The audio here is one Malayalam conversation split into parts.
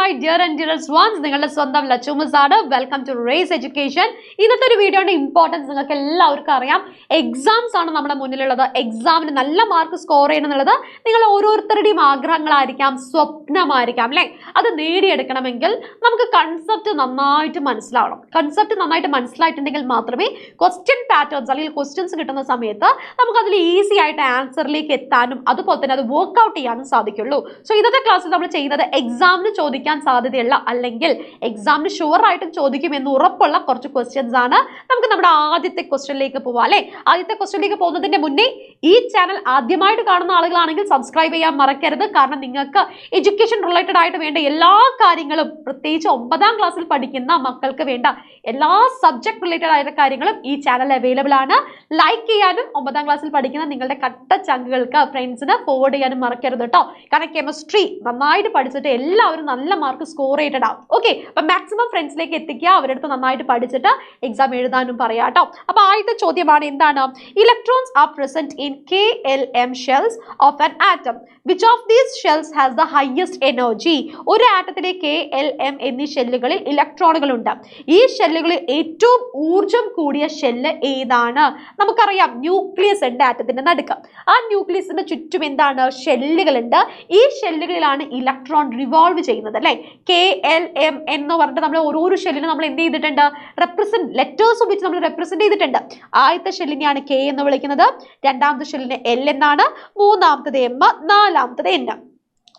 my dear and dearest ones. നിങ്ങളുടെ സ്വന്തം ലച്ചു മിസ് ആണ്. Welcome to race education. ഇന്നത്തെ ഒരു വീഡിയോയുടെ ഇമ്പോർട്ടൻസ് നിങ്ങൾക്ക് എല്ലാവർക്കും അറിയാം. എക്സാംസ് ആണ് നമ്മുടെ മുന്നിലുള്ളത്. എക്സാമിന് നല്ല മാർക്ക് സ്കോർ ചെയ്യണം എന്നുള്ളത് നിങ്ങൾ ഓരോരുത്തരുടെയും ആഗ്രഹങ്ങളായിരിക്കാം, സ്വപ്നമായിരിക്കാം അല്ലേ? അത് നേടിയെടുക്കണമെങ്കിൽ നമുക്ക് കൺസെപ്റ്റ് നന്നായിട്ട് മനസ്സിലാവണം. കൺസെപ്റ്റ് നന്നായിട്ട് മനസ്സിലായിട്ടുണ്ടെങ്കിൽ മാത്രമേ ക്വസ്റ്റ്യൻ പാറ്റേൺസ് അല്ലെങ്കിൽ ക്വസ്റ്റ്യൻസ് കിട്ടുന്ന സമയത്ത് നമുക്ക് അതിൽ ഈസി ആയിട്ട് ആൻസറിലേക്ക് എത്താനും അതുപോലെ തന്നെ അത് വർക്ക്ഔട്ട് ചെയ്യാനും സാധിക്കുള്ളൂ. സോ ഇന്നത്തെ ക്ലാസ്സിൽ നമ്മൾ ചെയ്യുന്നത് എക്സാമിന് ചോദിക്കാൻ സാധ്യതയുള്ള അല്ലെങ്കിൽ എക്സാമിന് ഷുവർ ആയിട്ടും ചോദിക്കുമെന്ന് ഉറപ്പുള്ള കുറച്ച് ക്വസ്റ്റ്യൻസ് ആണ്. നമുക്ക് നമ്മുടെ ആദ്യത്തെ ക്വസ്റ്റ്യനിലേക്ക് പോവാം അല്ലേ? ആദ്യത്തെ ക്വസ്റ്റ്യനിലേക്ക് പോകുന്നതിന്റെ മുന്നേ ഈ ചാനൽ ആദ്യമായിട്ട് കാണുന്ന ആളുകളാണെങ്കിൽ സബ്സ്ക്രൈബ് ചെയ്യാൻ മറക്കരുത്. കാരണം നിങ്ങൾക്ക് എഡ്യൂക്കേഷൻ റിലേറ്റഡ് ആയിട്ട് വേണ്ട എല്ലാ കാര്യങ്ങളും, പ്രത്യേകിച്ച് 9ാം ക്ലാസ്സിൽ പഠിക്കുന്ന മക്കൾക്ക് വേണ്ട എല്ലാ സബ്ജക്ട് റിലേറ്റഡ് ആയിട്ടുള്ള കാര്യങ്ങളും ഈ ചാനൽ അവൈലബിൾ ആണ്. ലൈക്ക് ചെയ്യാനും 9ാം ക്ലാസ്സിൽ പഠിക്കുന്ന നിങ്ങളുടെ കട്ട ചങ്കുകൾക്ക് ഫ്രണ്ട്സിന് ഫോർവേഡ് ചെയ്യാനും മറക്കരുത് കേട്ടോ. കാരണം കെമിസ്ട്രി നന്നായിട്ട് പഠിച്ചിട്ട് എല്ലാവരും നല്ല മാർക്ക് സ്കോർ ചെയ്തിടാം. ഓക്കെ, അപ്പൊ മാക്സിമം ഫ്രണ്ട്സിലേക്ക് എത്തിക്കുക. അവരുടെ അടുത്ത് നന്നായിട്ട് പഠിച്ചിട്ട് എക്സാം എഴുതാനും പറയാം കേട്ടോ. അപ്പൊ ആദ്യത്തെ ചോദ്യമാണ്, എന്താണ്? Electrons are present in KLM shells of an atom. Which of these shells has the highest energy? ഒരു ആറ്റത്തിലെ KLM എന്നീ ഷെല്ലുകളിൽ ഇലക്ട്രോണുകൾ ഉണ്ട്. ഈ ഷെല്ലുകളിൽ ഏറ്റവും ഊർജം കൂടിയ ഷെല്ല് ഏതാണ്? നമുക്കറിയാം ന്യൂക്ലിയസ് ഉണ്ട് ആറ്റത്തിന്റെ നടുക്ക്. ആ ന്യൂക്ലിയസിന്റെ ചുറ്റും എന്താണ്? ഷെല്ലുകളുണ്ട്. ഈ ഷെല്ലുകളിലാണ് ഇലക്ട്രോൺ റിവോൾവ് ചെയ്യുന്നത് അല്ലെ? KLM എന്ന് പറഞ്ഞിട്ട് നമ്മൾ ഓരോ ഷെല്ലിനെ നമ്മൾ എന്ത് ചെയ്തിട്ടുണ്ട്? റെപ്രസെന്റ് ലെറ്റേഴ്സ് ഉപയോഗിച്ച് നമ്മൾ റെപ്രസെന്റ് ചെയ്തിട്ടുണ്ട്. ആദ്യത്തെ ഷെല്ലിനെയാണ് K എന്ന് വിളിക്കുന്നത്, രണ്ടാമത്തെ ഷെല്ലിനെ L എന്നാണ്, മൂന്നാമത്തത് M, നാലാമത്തത് N.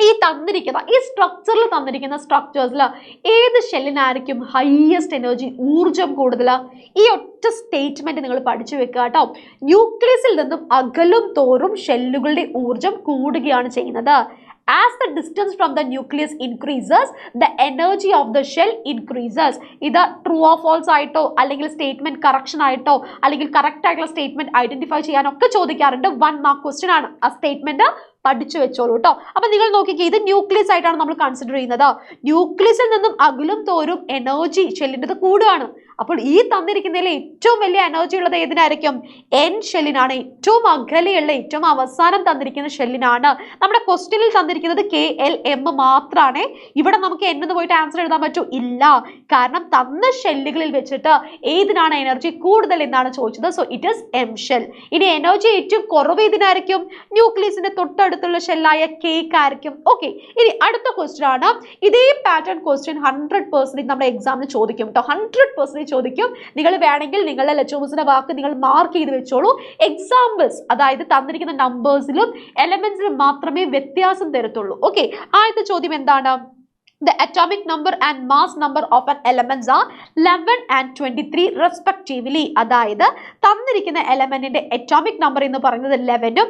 ഈ സ്ട്രക്ചറിൽ തന്നിരിക്കുന്ന സ്ട്രക്ചേഴ്സിൽ ഏത് ഷെല്ലിനായിരിക്കും ഹയസ്റ്റ് എനർജി, ഊർജം കൂടുതൽ? ഈ ഒറ്റ സ്റ്റേറ്റ്മെന്റ് നിങ്ങൾ പഠിച്ചു വെക്കുക കേട്ടോ. ന്യൂക്ലിയസിൽ നിന്നും അകലും തോറും ഷെല്ലുകളുടെ ഊർജം കൂടുകയാണ് ചെയ്യുന്നത്. As the distance from the nucleus increases, the energy of the shell increases. ഇത് ട്രൂ ഓർ ഫാൾസ് ആയിട്ടോ അല്ലെങ്കിൽ സ്റ്റേറ്റ്മെന്റ് കറക്ഷൻ ആയിട്ടോ അല്ലെങ്കിൽ കറക്റ്റ് ആയിട്ടുള്ള സ്റ്റേറ്റ്മെന്റ് ഐഡന്റിഫൈ ചെയ്യാനൊക്കെ ചോദിക്കാറുണ്ട്. 1 മാർക്ക് ക്വസ്റ്റ്യൻ ആണ്. ആ സ്റ്റേറ്റ്മെന്റ് പഠിച്ചു വെച്ചോളൂ കേട്ടോ. അപ്പൊ നിങ്ങൾ നോക്കിക്കേ, ഇത് ന്യൂക്ലിയസ് ആയിട്ടാണ് നമ്മൾ കൺസിഡർ ചെയ്യുന്നത്. ന്യൂക്ലിയസിൽ നിന്നും അകലും തോറും എനർജി ഷെല്ലിൻ്റെ കൂടുകയാണ്. അപ്പോൾ ഈ തന്നിരിക്കുന്നതിൽ ഏറ്റവും വലിയ എനർജി ഉള്ളത് ഏതിനായിരിക്കും? N ഷെല്ലിനാണ്. ഏറ്റവും അകലെയുള്ള ഏറ്റവും അവസാനം തന്നിരിക്കുന്ന ഷെല്ലിനാണ്. നമ്മുടെ ക്വസ്റ്റ്യനിൽ തന്നിരിക്കുന്നത് KLM മാത്രമാണ്. ഇവിടെ നമുക്ക് N എന്ന് പോയിട്ട് ആൻസർ എഴുതാൻ പറ്റൂ? ഇല്ല. കാരണം തന്ന ഷെല്ലുകളിൽ വെച്ചിട്ട് ഏതിനാണ് എനർജി കൂടുതൽ എന്നാണ് ചോദിച്ചത്. So it is M shell. ഇനി എനർജി ഏറ്റവും കുറവ് ഏതിനായിരിക്കും? ന്യൂക്ലിയസിന്റെ തൊട്ടടുത്തുള്ള ഷെല്ലായ K ആയിരിക്കും. ഓക്കെ, ഇനി അടുത്ത ക്വസ്റ്റ്യൻ ആണ്. ഇതേ പാറ്റേൺ ക്വസ്റ്റ്യൻ 100% നമ്മുടെ എക്സാമിന് ചോദിക്കും കേട്ടോ. 100% ചോദിക്കും. നിങ്ങൾ വേണമെങ്കിൽ നിങ്ങളുടെ ലച്ചോസിന്റെ വാക്ക് നിങ്ങൾ മാർക്ക് ചെയ്ത് വെച്ചോളൂ. എക്സാമ്പിൾസ്, അതായത് തന്നിരിക്കുന്ന നമ്പേഴ്സിലും എലമെന്റ്സിലും മാത്രമേ വ്യത്യാസം തരത്തുള്ളൂ. ഓക്കെ, ആദ്യത്തെ ചോദ്യം എന്താണ്? The atomic number and mass number of an elements are 11 and 23 respectively. അതായത് തന്നിരിക്കുന്ന എലമെന്റിന്റെ അറ്റോമിക് നമ്പർ എന്ന് പറയുന്നത് 11ഉം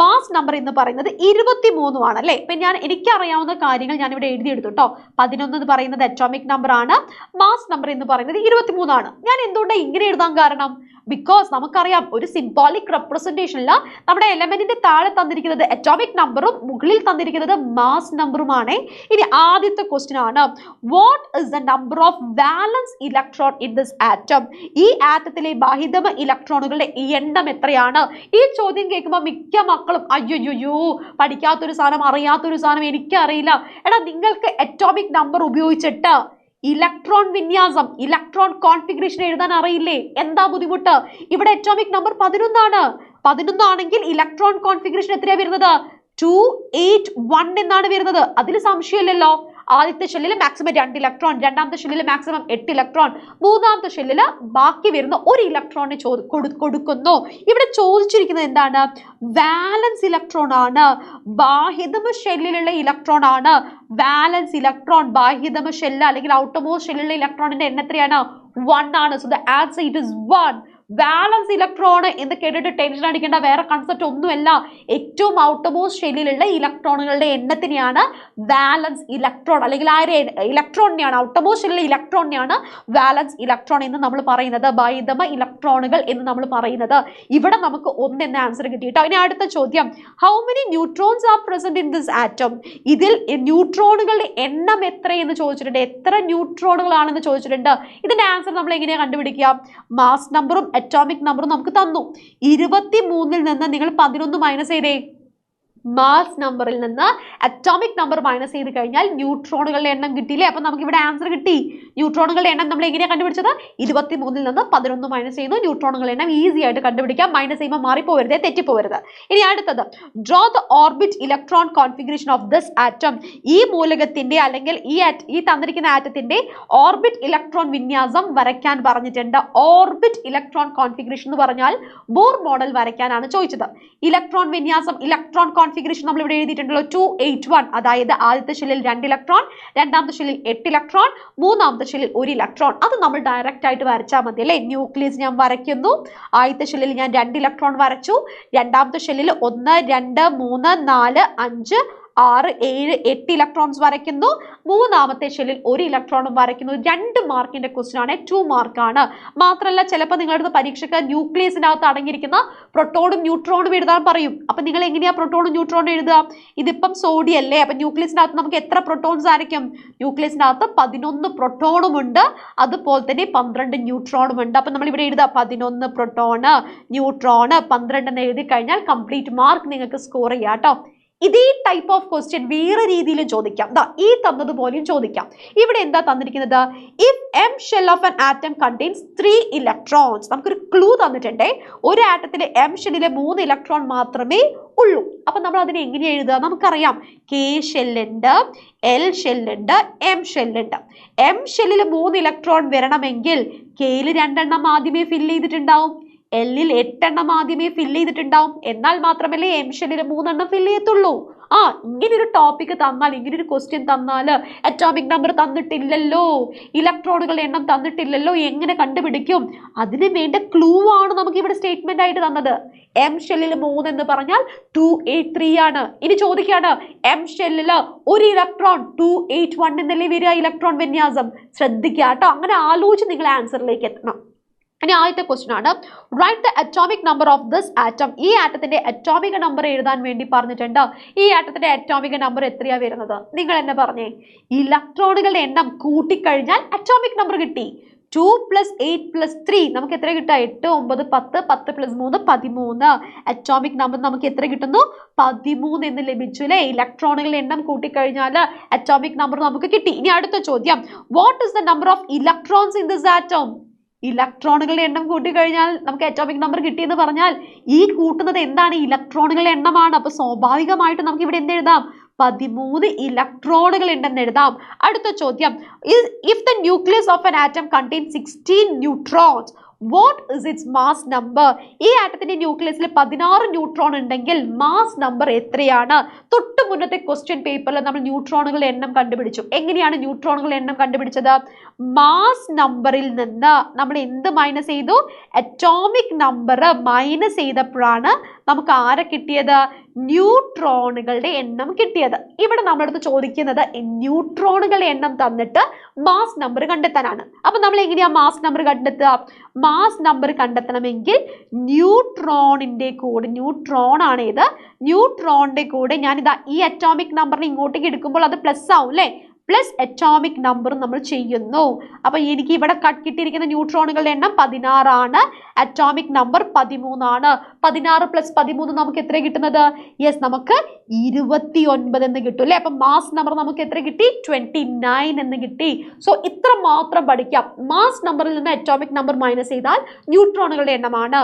മാസ് നമ്പർ എന്ന് പറയുന്നത് 23ഉം ആണ് അല്ലേ? ഇപ്പൊ എനിക്കറിയാവുന്ന കാര്യങ്ങൾ ഞാൻ ഇവിടെ എഴുതിയെടുത്തു കേട്ടോ. 11 എന്ന് പറയുന്നത് അറ്റോമിക് നമ്പർ ആണ്, മാസ് നമ്പർ എന്ന് പറയുന്നത് 23 ആണ്. ഞാൻ എന്തുകൊണ്ടാണ് ഇങ്ങനെ എഴുതാൻ കാരണം? ബിക്കോസ് നമുക്കറിയാം ഒരു സിംബോളിക് റെപ്രസെന്റേഷനിൽ നമ്മുടെ എലമെന്റിന്റെ താഴെ തന്നിരിക്കുന്നത് അറ്റോമിക് നമ്പറും മുകളിൽ തന്നിരിക്കുന്നത് മാസ് നമ്പറുമാണ്. ഇനി ആദ്യത്തെ ക്വസ്റ്റ്യൻ ആണ്, what is the number of വാലൻസ് electron in this atom? ഈ ആറ്റത്തിലെ ബാഹ്യതമ ഇലക്ട്രോണുകളുടെ എണ്ണം എത്രയാണ്? ഈ ചോദ്യം കേൾക്കുമ്പോൾ മിക്ക മക്കളും അയ്യോ പഠിക്കാത്തൊരു സാധനം, അറിയാത്തൊരു സാധനം, എനിക്കറിയില്ല. എടാ, നിങ്ങൾക്ക് അറ്റോമിക് നമ്പർ ഉപയോഗിച്ചിട്ട് ഇലക്ട്രോൺ വിന്യാസം, ഇലക്ട്രോൺ കോൺഫിഗറേഷൻ എഴുതാൻ അറിയില്ലേ? എന്താ ബുദ്ധിമുട്ട്? ഇവിടെ അറ്റോമിക് നമ്പർ 11 ആണ്. 11 ആണെങ്കിൽ ഇലക്ട്രോൺ കോൺഫിഗറേഷൻ എത്രയാണ് വരുന്നത്? 281 എന്നാണ് വരുന്നത്. അതിൽ സംശയമില്ലല്ലോ. ആദ്യത്തെ ഷെല്ലിൽ മാക്സിമം 2 ഇലക്ട്രോൺ, രണ്ടാമത്തെ ഷെല്ലിൽ മാക്സിമം 8 ഇലക്ട്രോൺ, മൂന്നാമത്തെ ഷെല്ലിൽ ബാക്കി വരുന്ന 1 ഇലക്ട്രോണിന് കൊടുക്കുന്നു. ഇവിടെ ചോദിച്ചിരിക്കുന്നത് എന്താണ്? വാലൻസ് ഇലക്ട്രോൺ ആണ്. ബാഹ്യതമ ഷെല്ലിലുള്ള ഇലക്ട്രോൺ ആണ്. വാലൻസ് ഇലക്ട്രോൺ ബാഹ്യതമ ഷെല്ല് അല്ലെങ്കിൽ ഔട്ടർമോസ്റ്റ് ഷെല്ലിലുള്ള ഇലക്ട്രോണിന്റെ എണ്ണം എത്രയാണ്? 1 ആണ്. So the answer it is 1. വാലൻസ് electron എന്ന് കേട്ടിട്ട് ടെൻഷൻ അടിക്കേണ്ട, വേറെ കൺസെപ്റ്റ് ഒന്നുമല്ല. ഏറ്റവും ഔട്ടർമോസ്റ്റ് ഷെല്ലിലുള്ള ഇലക്ട്രോണുകളുടെ എണ്ണത്തിനെയാണ് വാലൻസ് ഇലക്ട്രോൺ അല്ലെങ്കിൽ ആ ഇലക്ട്രോണിനെയാണ്, ഔട്ടർമോസ്റ്റ് ഷെല്ലിലെ ഇലക്ട്രോണിനെയാണ് വാലൻസ് ഇലക്ട്രോൺ എന്ന് നമ്മൾ പറയുന്നത്, ബാഹ്യതമ ഇലക്ട്രോണുകൾ എന്ന് നമ്മൾ പറയുന്നത്. ഇവിടെ നമുക്ക് 1 എന്ന ആൻസർ കിട്ടിയിട്ടോ. ഇനി അടുത്ത ചോദ്യം, how many neutrons R present in this atom? ഇതിൽ ന്യൂട്രോണുകളുടെ എണ്ണം എത്രയെന്ന് ചോദിച്ചിട്ടുണ്ട്. എത്ര ന്യൂട്രോണുകളാണെന്ന് ചോദിച്ചിട്ടുണ്ട്. ഇതിന്റെ ആൻസർ നമ്മൾ എങ്ങനെയാണ് കണ്ടുപിടിക്കുക? മാസ് നമ്പറും അറ്റോമിക് നമ്പറും നമുക്ക് തന്നു. 23ൽ നിന്ന് നിങ്ങൾ 11 മൈനസ് ചെയ്തേ. മാസ് നമ്പറിൽ നിന്ന് അറ്റോമിക് നമ്പർ മൈനസ് ചെയ്ത് കഴിഞ്ഞാൽ ന്യൂട്രോണുകളുടെ എണ്ണം കിട്ടിയില്ലേ? അപ്പൊ നമുക്ക് ഇവിടെ ആൻസർ കിട്ടി. ന്യൂട്രോണുകളുടെ എണ്ണം നമ്മൾ എങ്ങനെയാണ് കണ്ടുപിടിച്ചത്? 23 നിന്ന് 11 മൈനസ് ചെയ്യുന്നു. ന്യൂട്രോണുകളുടെ എണ്ണം ഈസി ആയിട്ട് കണ്ടുപിടിക്കാം. മൈനസ് ചെയ്യുമ്പോൾ മാറിപ്പോവരുത്, തെറ്റിപ്പോവരുത്. ഇനി അടുത്തത്, draw the orbit electron configuration of this atom. ഈ മൂലകത്തിന്റെ അല്ലെങ്കിൽ ഈ തന്നിരിക്കുന്ന ആറ്റത്തിന്റെ ഓർബിറ്റ് ഇലക്ട്രോൺ വിന്യാസം വരയ്ക്കാൻ പറഞ്ഞിട്ടുണ്ട്. ഓർബിറ്റ് ഇലക്ട്രോൺ കോൺഫിഗറേഷൻ എന്ന് പറഞ്ഞാൽ ബോർ മോഡൽ വരയ്ക്കാനാണ് ചോദിച്ചത്. ഇലക്ട്രോൺ വിന്യാസം, ഇലക്ട്രോൺ കോൺഫിഗറേഷൻ നമ്മൾ ഇവിടെ എഴുതിയിട്ടുണ്ടല്ലോ 281. അതായത് ആദ്യത്തെ ഷെല്ലിൽ 2 ഇലക്ട്രോൺ, രണ്ടാമത്തെ ഷെല്ലിൽ 8 ഇലക്ട്രോൺ, മൂന്നാമത്തെ ഷെല്ലിൽ 1 ഇലക്ട്രോൺ. അത് നമ്മൾ ഡയറക്റ്റ് ആയിട്ട് വരച്ചാൽ മതി അല്ലേ? ന്യൂക്ലിയസ് ഞാൻ വരയ്ക്കുന്നു. ആദ്യത്തെ ഷെല്ലിൽ ഞാൻ 2 ഇലക്ട്രോൺ വരച്ചു. രണ്ടാമത്തെ ഷെല്ലിൽ 1 2 3 4 5 6 7 8 ഇലക്ട്രോൺസ് വരയ്ക്കുന്നു. മൂന്നാമത്തെ ഷെല്ലിൽ 1 ഇലക്ട്രോണും വരയ്ക്കുന്നു. 2 മാർക്കിന്റെ ക്വസ്റ്റ്യൻ ആണ്, 2 മാർക്കാണ്. മാത്രമല്ല ചിലപ്പോൾ നിങ്ങളുടെ പരീക്ഷയ്ക്ക് ന്യൂക്ലിയസിനകത്ത് അടങ്ങിയിരിക്കുന്ന പ്രോട്ടോണും ന്യൂട്രോണും എഴുതാൻ പറയും. അപ്പൊ നിങ്ങൾ എങ്ങനെയാ പ്രോട്ടോണും ന്യൂട്രോണും എഴുതുക? ഇതിപ്പം സോഡിയം അല്ലേ? അപ്പൊ ന്യൂക്ലിയസിനകത്ത് നമുക്ക് എത്ര പ്രോട്ടോൺസ് ആയിരിക്കും? ന്യൂക്ലിയസിനകത്ത് 11 പ്രോട്ടോണും ഉണ്ട്, അതുപോലെ തന്നെ 12 ന്യൂട്രോണും ഉണ്ട്. അപ്പൊ നമ്മൾ ഇവിടെ എഴുതുക 11 പ്രോട്ടോണ്, ന്യൂട്രോണ് 12 എന്ന് എഴുതി കഴിഞ്ഞാൽ കംപ്ലീറ്റ് മാർക്ക് നിങ്ങൾക്ക് സ്കോർ ചെയ്യാം കേട്ടോ. ഇതേ ടൈപ്പ് ഓഫ് ക്വസ്റ്റ്യൻ വേറെ രീതിയിൽ ചോദിക്കാം. ഈ തന്നതുപോലെയും ചോദിക്കാം. ഇവിടെ എന്താ തന്നിരിക്കുന്നത്? If M shell of an atom contains 3 electrons. നമുക്കൊരു ക്ലൂ തന്നിട്ടുണ്ടേ. ഒരു ആറ്റത്തിലെ എം ഷെല്ലിലെ 3 ഇലക്ട്രോൺ മാത്രമേ ഉള്ളൂ. അപ്പൊ നമ്മൾ അതിനെ എങ്ങനെ എഴുതുക? നമുക്കറിയാം കെ ഷെല്ലുണ്ട്, എൽ ഷെല്ലുണ്ട്, എം ഷെല്ലുണ്ട്. എം ഷെല്ലിൽ 3 ഇലക്ട്രോൺ വരണമെങ്കിൽ കെയിൽ 2 എണ്ണം ആദ്യമേ ഫില്ല് ചെയ്തിട്ടുണ്ടാവും, എല്ലിൽ 8 എണ്ണം ആദ്യമേ ഫില്ല് ചെയ്തിട്ടുണ്ടാവും. എന്നാൽ മാത്രമല്ലേ എം ഷെല്ലിൽ 3 എണ്ണം ഫില്ല് ചെയ്യത്തുള്ളൂ. ഇങ്ങനൊരു ടോപ്പിക് തന്നാൽ, ഇങ്ങനൊരു ക്വസ്റ്റ്യൻ തന്നാൽ, അറ്റോമിക് നമ്പർ തന്നിട്ടില്ലല്ലോ, ഇലക്ട്രോണുകളുടെ എണ്ണം തന്നിട്ടില്ലല്ലോ, എങ്ങനെ കണ്ടുപിടിക്കും? അതിന് വേണ്ട ക്ലൂ ആണ് നമുക്ക് ഇവിടെ സ്റ്റേറ്റ്മെന്റ് ആയിട്ട് തന്നത്. എം ഷെല്ലിൽ 3 എന്ന് പറഞ്ഞാൽ 283 ആണ്. ഇനി ചോദിക്കാണ് എം ഷെല്ലിൽ 1 ഇലക്ട്രോൺ 281 എന്നല്ലേ വരിക ഇലക്ട്രോൺ വിന്യാസം. ശ്രദ്ധിക്കുക കേട്ടോ. അങ്ങനെ ആലോചിച്ച് നിങ്ങൾ ആൻസറിലേക്ക് എത്തണം. ഇനി ആദ്യത്തെ ക്വസ്റ്റ്യൻ ആണ്, write the atomic number of this atom. ഈ ആറ്റത്തിന്റെ അറ്റോമിക് നമ്പർ എഴുതാൻ വേണ്ടി പറഞ്ഞിട്ടുണ്ട്. ഈ ആറ്റത്തിന്റെ അറ്റോമിക് നമ്പർ എത്രയാ വരുന്നത്? നിങ്ങൾ എന്നെ പറഞ്ഞേ. ഇലക്ട്രോണുകളുടെ എണ്ണം കൂട്ടിക്കഴിഞ്ഞാൽ അറ്റോമിക് നമ്പർ കിട്ടി. 2 + 8 + 3 നമുക്ക് എത്ര കിട്ടുക? 8 9 10 10 + 3 13. അറ്റോമിക് നമ്പർ നമുക്ക് എത്ര കിട്ടുന്നു? 13 എന്ന് ലഭിച്ചു അല്ലേ? ഇലക്ട്രോണുകളുടെ എണ്ണം കൂട്ടിക്കഴിഞ്ഞാൽ അറ്റോമിക് നമ്പർ നമുക്ക് കിട്ടി. ഇനി അടുത്ത ചോദ്യം, what is the number of electrons in this atom? ഇലക്ട്രോണുകളുടെ എണ്ണം കൂട്ടിക്കഴിഞ്ഞാൽ നമുക്ക് അറ്റോമിക് നമ്പർ കിട്ടിയെന്ന് പറഞ്ഞാൽ ഈ കൂട്ടുന്നത് എന്താണ്? ഇലക്ട്രോണുകളുടെ എണ്ണമാണ്. അപ്പൊ സ്വാഭാവികമായിട്ട് നമുക്ക് ഇവിടെ എന്തെഴുതാം? 13 ഇലക്ട്രോണുകൾ ഉണ്ടെന്ന് എഴുതാം. അടുത്ത ചോദ്യം, if the nucleus of an atom contains 16 neutrons, what is it's mass number? ഈ ആറ്റത്തിന്റെ ന്യൂക്ലിയസിൽ 16 ന്യൂട്രോൺ ഉണ്ടെങ്കിൽ മാസ് നമ്പർ എത്രയാണ്? തൊട്ട് മുന്നത്തെ ക്വസ്റ്റ്യൻ പേപ്പറിൽ നമ്മൾ ന്യൂട്രോണുകളുടെ എണ്ണം കണ്ടുപിടിച്ചു. എങ്ങനെയാണ് ന്യൂട്രോണുകളുടെ എണ്ണം കണ്ടുപിടിച്ചത്? മാസ് നമ്പറിൽ നിന്ന് നമ്മൾ എന്ത് മൈനസ് ചെയ്തു? അറ്റോമിക് നമ്പർ മൈനസ് ചെയ്തപ്പോഴാണ് നമുക്ക് ആരെ കിട്ടിയത്? ന്യൂട്രോണുകളുടെ എണ്ണം കിട്ടിയത്. ഇവിടെ നമ്മളടുത്ത് ചോദിക്കുന്നത് ന്യൂട്രോണുകളുടെ എണ്ണം തന്നിട്ട് മാസ് നമ്പർ കണ്ടെത്താനാണ്. അപ്പൊ നമ്മൾ എങ്ങനെയാ മാസ് നമ്പർ കണ്ടെത്തുക? മാസ് നമ്പർ കണ്ടെത്തണമെങ്കിൽ ന്യൂട്രോണിന്റെ കൂടെ, ന്യൂട്രോൺ ആണ് ഇത്, ന്യൂട്രോണിന്റെ കൂടെ ഞാനിതാ ഈ അറ്റോമിക് നമ്പറിനെ ഇങ്ങോട്ടേക്ക് എടുക്കുമ്പോൾ അത് പ്ലസ് ആവും അല്ലേ? പ്ലസ് അറ്റോമിക് നമ്പർ നമ്മൾ ചെയ്യുന്നു. അപ്പൊ എനിക്ക് ഇവിടെ കിട്ടിയിരിക്കുന്ന ന്യൂട്രോണുകളുടെ എണ്ണം 16 ആണ്, അറ്റോമിക് നമ്പർ 13 ആണ്. 16 + 13 നമുക്ക് എത്ര കിട്ടുന്നത്? യെസ്, നമുക്ക് 29 എന്ന് കിട്ടും അല്ലേ? അപ്പൊ മാസ് നമ്പർ നമുക്ക് എത്ര കിട്ടി? 29 എന്ന് കിട്ടി. സോ ഇത്ര മാത്രം പഠിക്കാം. മാസ് നമ്പറിൽ നിന്ന് അറ്റോമിക് നമ്പർ മൈനസ് ചെയ്താൽ ന്യൂട്രോണുകളുടെ എണ്ണമാണ്.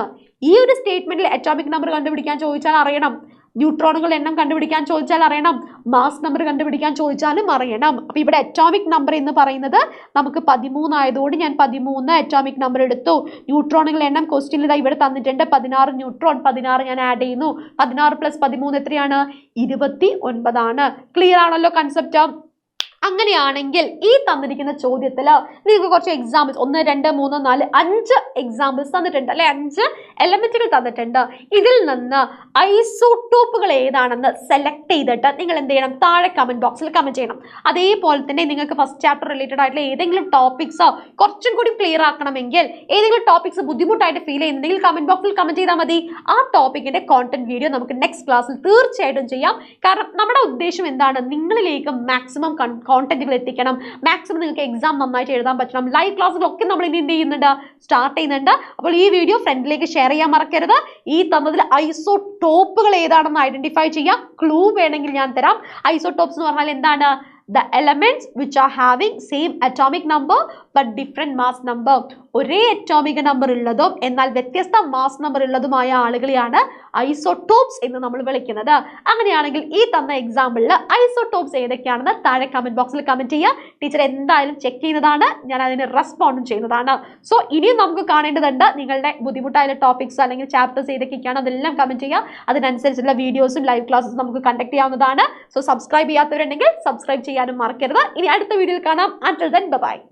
ഈ ഒരു സ്റ്റേറ്റ്മെന്റിൽ അറ്റോമിക് നമ്പർ കണ്ടുപിടിക്കാൻ ചോദിച്ചാൽ അറിയണം, ന്യൂട്രോണുകളുടെ എണ്ണം കണ്ടുപിടിക്കാൻ ചോദിച്ചാൽ അറിയണം, മാസ് നമ്പർ കണ്ടുപിടിക്കാൻ ചോദിച്ചാലും അറിയണം. അപ്പൊ ഇവിടെ അറ്റോമിക് നമ്പർ എന്ന് പറയുന്നത് നമുക്ക് 13 ആയതുകൊണ്ട് ഞാൻ 13 അറ്റോമിക് നമ്പർ എടുത്തു. ന്യൂട്രോണുകളുടെ എണ്ണം ക്വസ്റ്റ്യനിൽ ഇതാ ഇവിടെ തന്നിട്ടുണ്ട് 16 ന്യൂട്രോൺ. 16 ഞാൻ ആഡ് ചെയ്യുന്നു. 16 + 13 എത്രയാണ്? 29 ആണ്. ക്ലിയർ ആണല്ലോ കൺസെപ്റ്റ്? അങ്ങനെയാണെങ്കിൽ ഈ തന്നിരിക്കുന്ന ചോദ്യത്തിൽ നിങ്ങൾക്ക് കുറച്ച് എക്സാമ്പിൾസ് 1 2 3 4 5 എക്സാമ്പിൾസ് തന്നിട്ടുണ്ട് അല്ലെ? 5 എലമെന്റുകൾ തന്നിട്ടുണ്ട്. ഇതിൽ നിന്ന് ഐസോട്ടോപ്പുകൾ ഏതാണെന്ന് സെലക്ട് ചെയ്തിട്ട് നിങ്ങൾ എന്ത് ചെയ്യണം? താഴെ കമന്റ് ബോക്സിൽ കമന്റ് ചെയ്യണം. അതേപോലെ തന്നെ നിങ്ങൾക്ക് ഫസ്റ്റ് ചാപ്റ്റർ റിലേറ്റഡ് ആയിട്ടുള്ള ഏതെങ്കിലും ടോപ്പിക്സ് കുറച്ചും കൂടി ക്ലിയർ ആക്കണമെങ്കിൽ, ഏതെങ്കിലും ടോപ്പിക്സ് ബുദ്ധിമുട്ടായിട്ട് ഫീൽ ചെയ്യുന്നുണ്ടെങ്കിൽ കമന്റ് ബോക്സിൽ കമന്റ് ചെയ്താൽ മതി. ആ ടോപ്പിക്കിന്റെ കോണ്ടന്റ് വീഡിയോ നമുക്ക് നെക്സ്റ്റ് ക്ലാസ്സിൽ തീർച്ചയായിട്ടും ചെയ്യാം. കാരണം നമ്മുടെ ഉദ്ദേശം എന്താണ്? നിങ്ങളിലേക്ക് മാക്സിമം കോണ്ടന്റുകൾ എത്തിക്കണം. മാക്സിമം നിങ്ങൾക്ക് എക്സാം നന്നായിട്ട് എഴുതാൻ പറ്റണം. ലൈവ് ക്ലാസ്സുകളൊക്കെ നമ്മൾ ഇനി എന്ത് ചെയ്യുന്നുണ്ട്, സ്റ്റാർട്ട് ചെയ്യുന്നുണ്ട്. അപ്പോൾ ഈ വീഡിയോ ഫ്രണ്ടിലേക്ക് ഷെയർ ചെയ്യാൻ മറക്കരുത്. ഈ തന്നതിൽ ഐസോടോപ്പുകൾ ഏതാണെന്ന് ഐഡന്റിഫൈ ചെയ്യാം. ക്ലൂ വേണമെങ്കിൽ ഞാൻ തരാം. ഐസോടോപ്സ് എന്ന് പറഞ്ഞാൽ എന്താണ്? The elements which are having same atomic number but different mass number. ഒരേ അറ്റോമിക് നമ്പർ ഉള്ളതും എന്നാൽ വ്യത്യസ്ത മാസ് നമ്പർ ഉള്ളതുമായ ആളുകളെയാണ് ഐസോടോപ്സ് എന്ന് നമ്മൾ വിളിക്കുന്നത്. അങ്ങനെയാണെങ്കിൽ ഈ തന്ന എക്സാമ്പിളിൽ ഐസോടോപ്സ് ഏതൊക്കെയാണെന്ന് താഴെ കമന്റ് ബോക്സിൽ കമന്റ് ചെയ്യുക. ടീച്ചർ എന്തായാലും ചെക്ക് ചെയ്യുന്നതാണ്, ഞാൻ അതിന് റെസ്പോണ്ടും ചെയ്യുന്നതാണ്. സോ ഇനിയും നമുക്ക് കാണേണ്ടതുണ്ട് നിങ്ങളുടെ ബുദ്ധിമുട്ടായ ടോപ്പിക്സ് അല്ലെങ്കിൽ ചാപ്റ്റേഴ്സ് ഏതൊക്കെയാണ് അതെല്ലാം കമന്റ് ചെയ്യുക. അതിനനുസരിച്ചുള്ള വീഡിയോസും ലൈവ് ക്ലാസ്സും നമുക്ക് കണ്ടക്ട് ചെയ്യാവുന്നതാണ്. സോ സബ്സ്ക്രൈബ് ചെയ്യാത്തവരുണ്ടെങ്കിൽ സബ്സ്ക്രൈബ് ചെയ്യാനും മറക്കരുത്. ഇനി അടുത്ത വീഡിയോയിൽ കാണാം. Until then, bye bye.